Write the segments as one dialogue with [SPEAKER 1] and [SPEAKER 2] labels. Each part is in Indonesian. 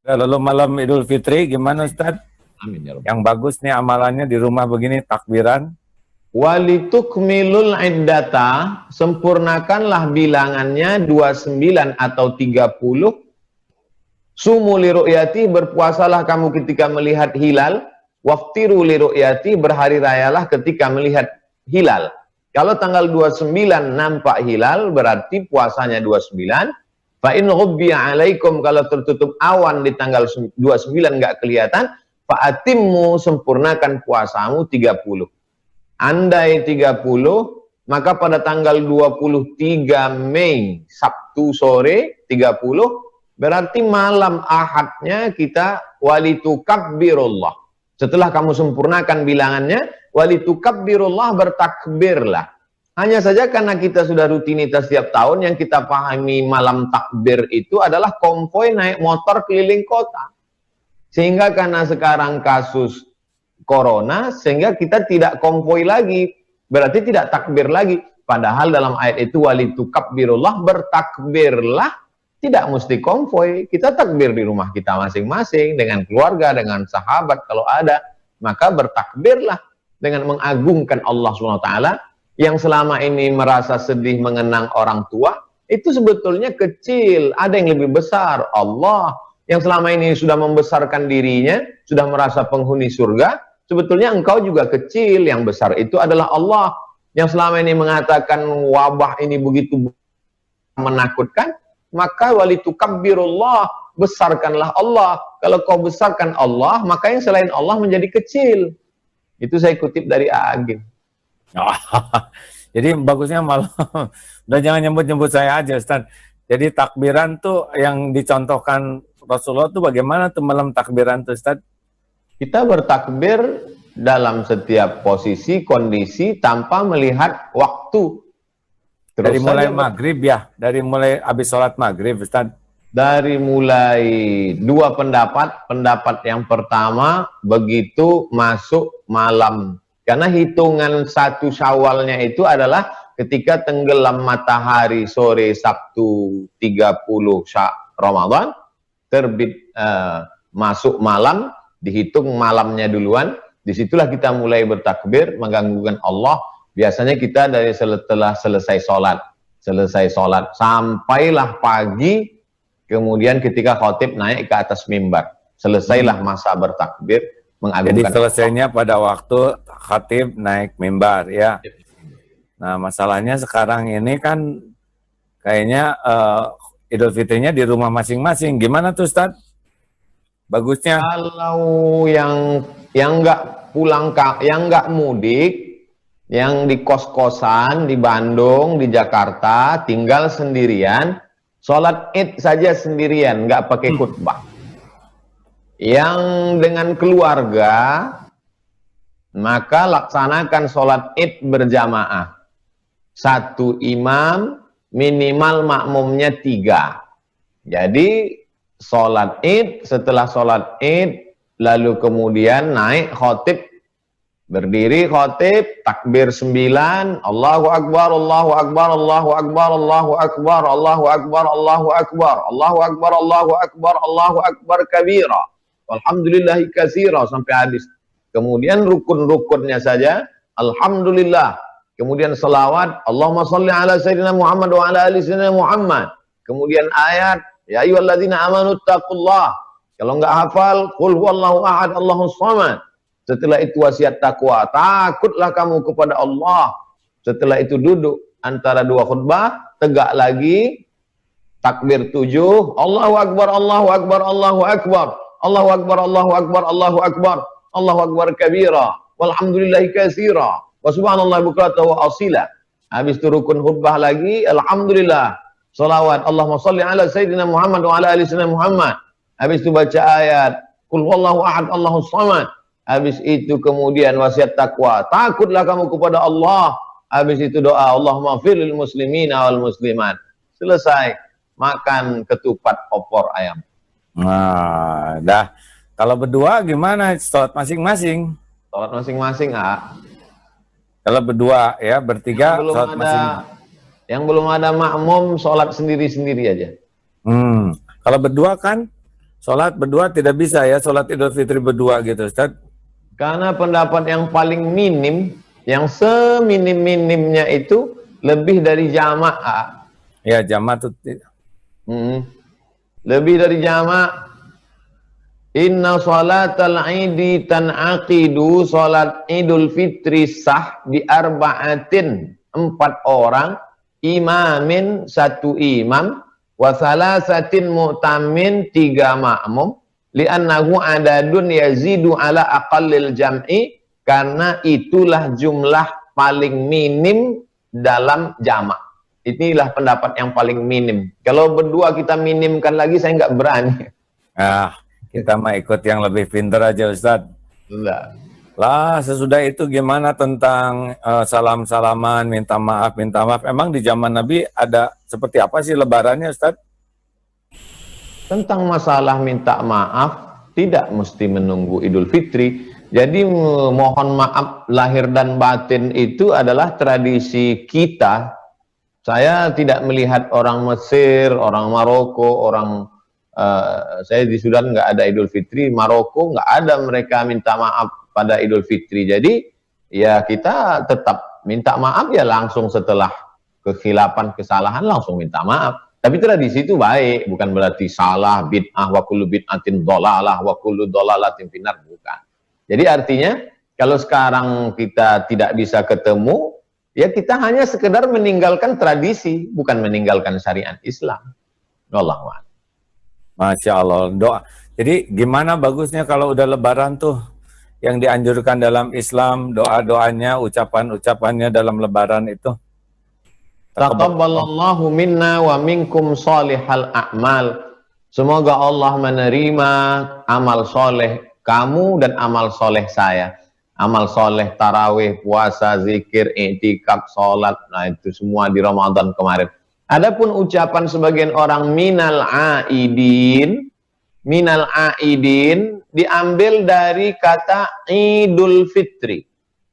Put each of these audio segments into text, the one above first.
[SPEAKER 1] Lalu malam Idul Fitri gimana Ustaz?
[SPEAKER 2] Amin ya Rabbal.
[SPEAKER 1] Yang bagus nih amalannya di rumah begini takbiran.
[SPEAKER 2] Walitukmilul iddata, sempurnakanlah bilangannya 29 atau 30. Sumu li ru'yati, berpuasalah kamu ketika melihat hilal. Waftiru li ru'yati, berhari rayalah ketika melihat hilal. Kalau tanggal 29 nampak hilal, berarti puasanya 29. Fa in ghubbiya alaikum, kalau tertutup awan di tanggal 29 nggak kelihatan, fa atimmu, sempurnakan puasamu 30. Andai 30, maka pada tanggal 23 Mei, Sabtu sore 30, berarti malam Ahadnya kita walitukabbirullah. Setelah kamu sempurnakan bilangannya, walitukabbirullah, bertakbirlah. Hanya saja karena kita sudah rutinitas setiap tahun, yang kita pahami malam takbir itu adalah konvoi naik motor keliling kota. Sehingga karena sekarang kasus corona, sehingga kita tidak konvoi lagi, berarti tidak takbir lagi. Padahal dalam ayat itu walitukabbirullah, bertakbirlah, tidak mesti konvoi. Kita takbir di rumah kita masing-masing, dengan keluarga, dengan sahabat kalau ada, maka bertakbirlah dengan mengagungkan Allah SWT. Yang selama ini merasa sedih mengenang orang tua, itu sebetulnya kecil. Ada yang lebih besar, Allah. Yang selama ini sudah membesarkan dirinya, sudah merasa penghuni surga, sebetulnya engkau juga kecil, yang besar itu adalah Allah. Yang selama ini mengatakan wabah ini begitu menakutkan, maka walitukabbirullah, besarkanlah Allah. Kalau kau besarkan Allah, maka yang selain Allah menjadi kecil. Itu saya kutip dari Agim.
[SPEAKER 1] Jadi bagusnya malam, udah jangan nyebut-nyebut saya aja Ustaz. Jadi takbiran tuh yang dicontohkan Rasulullah tuh bagaimana tuh malam takbiran tuh Ustaz?
[SPEAKER 2] Kita bertakbir dalam setiap posisi, kondisi, tanpa melihat waktu. Terus
[SPEAKER 1] dari mulai maghrib ya? Dari mulai habis sholat maghrib Ustaz?
[SPEAKER 2] Dari mulai dua pendapat. Pendapat yang pertama, begitu masuk malam. Karena hitungan satu Syawalnya itu adalah ketika tenggelam matahari sore Sabtu 30 Ramadan, terbit masuk malam, dihitung malamnya duluan, disitulah kita mulai bertakbir, mengganggukan Allah. Biasanya kita dari setelah selesai sholat, sampailah pagi, kemudian ketika khotib naik ke atas mimbar, selesailah masa bertakbir, mengagungkan.
[SPEAKER 1] Jadi selesainya pada waktu khatib naik mimbar ya. Nah masalahnya sekarang ini kan kayaknya Idul Fitrinya di rumah masing-masing. Gimana tuh Ustaz? Bagusnya
[SPEAKER 2] kalau yang nggak pulang, yang nggak mudik, yang di kos-kosan di Bandung, di Jakarta, tinggal sendirian, sholat Id saja sendirian, nggak pakai khutbah. Yang dengan keluarga, maka laksanakan sholat Id berjamaah. Satu imam, minimal makmumnya 3. Jadi sholat Id, setelah sholat Id, lalu kemudian naik khotib, berdiri khotib, takbir 9, Allahu Akbar, Allahu Akbar, Allahu Akbar, Allahu Akbar, Allahu Akbar, Allahu Akbar, Allahu Akbar, Allahu Akbar, Allahu Akbar kabira, walhamdulillahi katsira, sampai habis. Kemudian rukun-rukunnya saja, alhamdulillah. Kemudian selawat, Allahumma salli ala sayyidina Muhammad wa ala ali sayyidina Muhammad. Kemudian ayat, ya ayyuhalladzina amanu taqullah. Kalau enggak hafal, qul huwallahu ahad, Allahus samad. Setelah itu wasiat takwa, takutlah kamu kepada Allah. Setelah itu duduk antara dua khutbah, tegak lagi, takbir 7, Allahu Akbar, Allahu Akbar, Allahu Akbar, Allahu Akbar, Allahu Akbar, Allahu Akbar, Allahu Akbar kabira, walhamdulillahi katsira, wa subhanallah bukratan wa asila. Habis itu rukun khutbah lagi, alhamdulillah, salawat, Allahumma salli ala sayyidina Muhammad wa ala ali sayyidina Muhammad. Habis itu baca ayat, qul huwallahu ahad, Allahus samad. Habis itu kemudian wasiat takwa, takutlah kamu kepada Allah. Habis itu doa, Allahumma firil muslimina wal muslimat. Selesai, makan ketupat opor ayam.
[SPEAKER 1] Nah, dah. Kalau berdua gimana? Sholat masing-masing.
[SPEAKER 2] Sholat masing-masing,
[SPEAKER 1] Kalau berdua ya, bertiga sholat masing-masing.
[SPEAKER 2] Yang belum ada makmum, sholat sendiri-sendiri aja.
[SPEAKER 1] Kalau berdua kan sholat berdua tidak bisa ya, sholat Idul Fitri berdua gitu Ustaz?
[SPEAKER 2] Karena pendapat yang paling minim, yang seminim-minimnya itu lebih dari jamaah.
[SPEAKER 1] Ya jamaah itu
[SPEAKER 2] Lebih dari jamaah. Inna salatal idi tan'aqidu, salat Idul Fitri sah bi arba'atin, 4 orang, imamin 1 imam, wa salasatin mu'tamin 3 makmum, li'annahu adadun yazidu ala aqallil jam'i, karena itulah jumlah paling minim dalam jamak. Inilah pendapat yang paling minim. Kalau berdua kita minimkan lagi, saya nggak berani.
[SPEAKER 1] Kita mah ikut yang lebih pintar aja Ustadz.
[SPEAKER 2] Enggak.
[SPEAKER 1] Lah sesudah itu gimana tentang salam-salaman, minta maaf. Emang di zaman Nabi ada seperti apa sih lebarannya Ustadz?
[SPEAKER 2] Tentang masalah minta maaf, tidak mesti menunggu Idul Fitri. Jadi mohon maaf lahir dan batin itu adalah tradisi kita. Saya tidak melihat orang Mesir, orang Maroko, orang saya di Sudan nggak ada Idul Fitri, Maroko nggak ada mereka minta maaf pada Idul Fitri. Jadi ya kita tetap minta maaf ya langsung setelah kekhilapan, kesalahan langsung minta maaf. Tapi tradisi itu baik, bukan berarti salah, bid'ah, wa kullu bid'atin dhalalah, wa kullu dhalalatin finnar, bukan. Jadi artinya kalau sekarang kita tidak bisa ketemu, ya kita hanya sekedar meninggalkan tradisi, bukan meninggalkan syariat Islam. Wallahu a'lam.
[SPEAKER 1] Masya Allah, doa. Jadi gimana bagusnya kalau udah lebaran tuh yang dianjurkan dalam Islam, doa-doanya, ucapan-ucapannya dalam lebaran itu?
[SPEAKER 2] Taqabbalallahu minna wa minkum salihal a'mal. Semoga Allah menerima amal soleh kamu dan amal soleh saya. Amal soleh tarawih, puasa, zikir, i'tikaf, sholat, nah itu semua di Ramadan kemarin. Adapun ucapan sebagian orang minal aidin diambil dari kata Idul Fitri.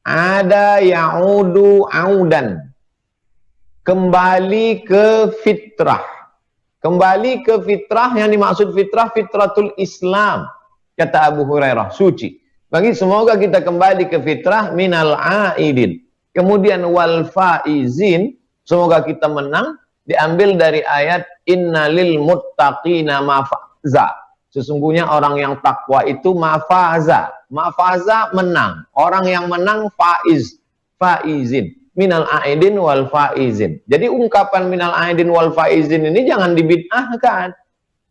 [SPEAKER 2] Ada ya'udu audan. Kembali ke fitrah. Kembali ke fitrah, yang dimaksud fitrah, fitratul Islam. Kata Abu Hurairah, suci. Bagi semoga kita kembali ke fitrah minal aidin. Kemudian wal faizin, semoga kita menang, diambil dari ayat innalil muttaqina mafaza. Sesungguhnya orang yang takwa itu mafaza. Mafaza menang. Orang yang menang faizin. Minal aidin wal faizin. Jadi ungkapan minal aidin wal faizin ini jangan dibid'ahkan.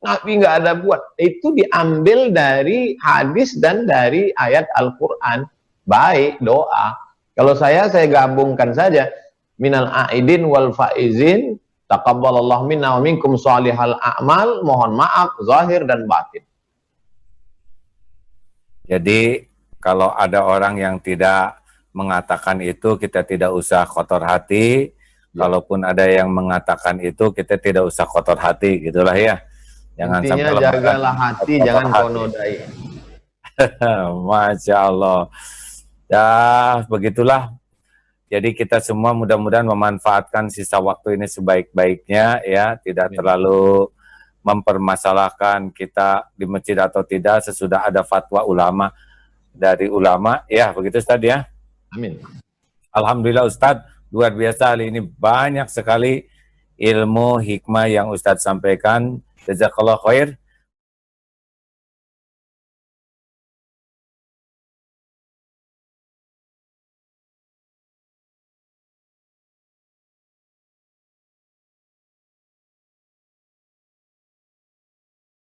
[SPEAKER 2] Nabi nggak ada buat. Itu diambil dari hadis dan dari ayat Al-Quran. Baik, doa. Kalau saya gabungkan saja. Minal aidin wal faizin. Taqabbalallahu minna wa minkum salihal a'mal. Mohon maaf, zahir dan batin.
[SPEAKER 1] Jadi, kalau ada orang yang tidak mengatakan itu, kita tidak usah kotor hati. Kalaupun ada yang mengatakan itu, kita tidak usah kotor hati. Gitulah ya. Jangan
[SPEAKER 2] intinya
[SPEAKER 1] sampai
[SPEAKER 2] jagalah hati, jangan kau nodai.
[SPEAKER 1] Masya Allah. Ya, begitulah. Jadi kita semua mudah-mudahan memanfaatkan sisa waktu ini sebaik-baiknya, ya, tidak terlalu mempermasalahkan kita di masjid atau tidak sesudah ada fatwa ulama dari ulama, ya, begitu Ustaz ya.
[SPEAKER 2] Amin.
[SPEAKER 1] Alhamdulillah Ustaz, luar biasa hari ini banyak sekali ilmu hikmah yang Ustaz sampaikan. Jazakallah khair.